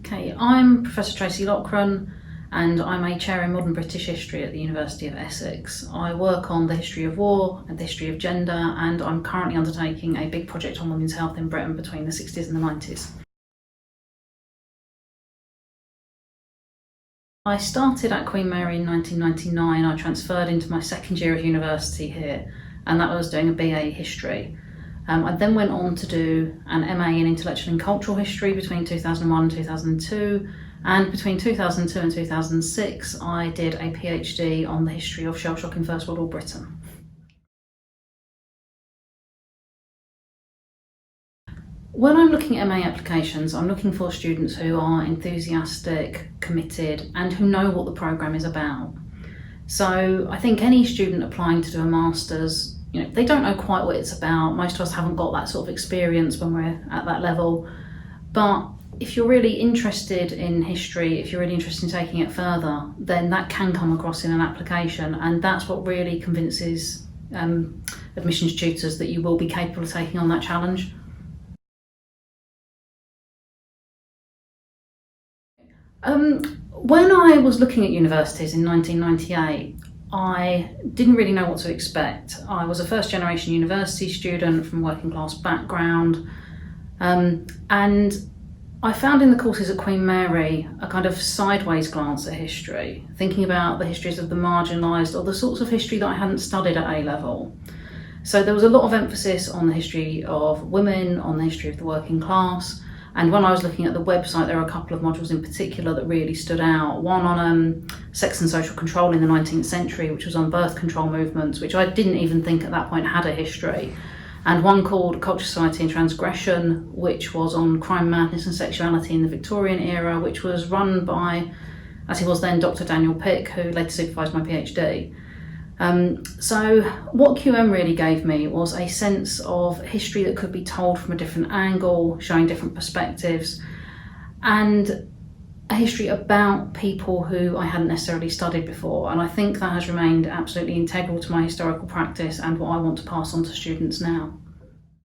Okay, I'm Professor Tracey Loughran and I'm a chair in modern British history at the University of Essex. I work on the history of war and the history of gender, and I'm currently undertaking a big project on women's health in Britain between the 60s and the 90s. I started at Queen Mary in 1999. I transferred into my second year of university here, and that was doing a BA history. I then went on to do an MA in intellectual and cultural history between 2001 and 2002, and between 2002 and 2006 I did a PhD on the history of shell shock in First World War Britain. When I'm looking at MA applications, I'm looking for students who are enthusiastic, committed, and who know what the programme is about. So I think any student applying to do a master's, they don't know quite what it's about. Most of us haven't got that sort of experience when we're at that level. But if you're really interested in history, if you're really interested in taking it further, then that can come across in an application, and that's what really convinces admissions tutors that you will be capable of taking on that challenge. When I was looking at universities in 1998, I didn't really know what to expect. I was a first generation university student from a working class background, and I found in the courses at Queen Mary a kind of sideways glance at history, thinking about the histories of the marginalised or the sorts of history that I hadn't studied at A level. So there was a lot of emphasis on the history of women, on the history of the working class. And when I was looking at the website, there were a couple of modules in particular that really stood out. One on sex and social control in the 19th century, which was on birth control movements, which I didn't even think at that point had a history. And one called Culture, Society and Transgression, which was on crime, madness and sexuality in the Victorian era, which was run by, as he was then, Dr. Daniel Pick, who later supervised my PhD. So what QM really gave me was a sense of history that could be told from a different angle, showing different perspectives, and a history about people who I hadn't necessarily studied before. And I think that has remained absolutely integral to my historical practice and what I want to pass on to students now.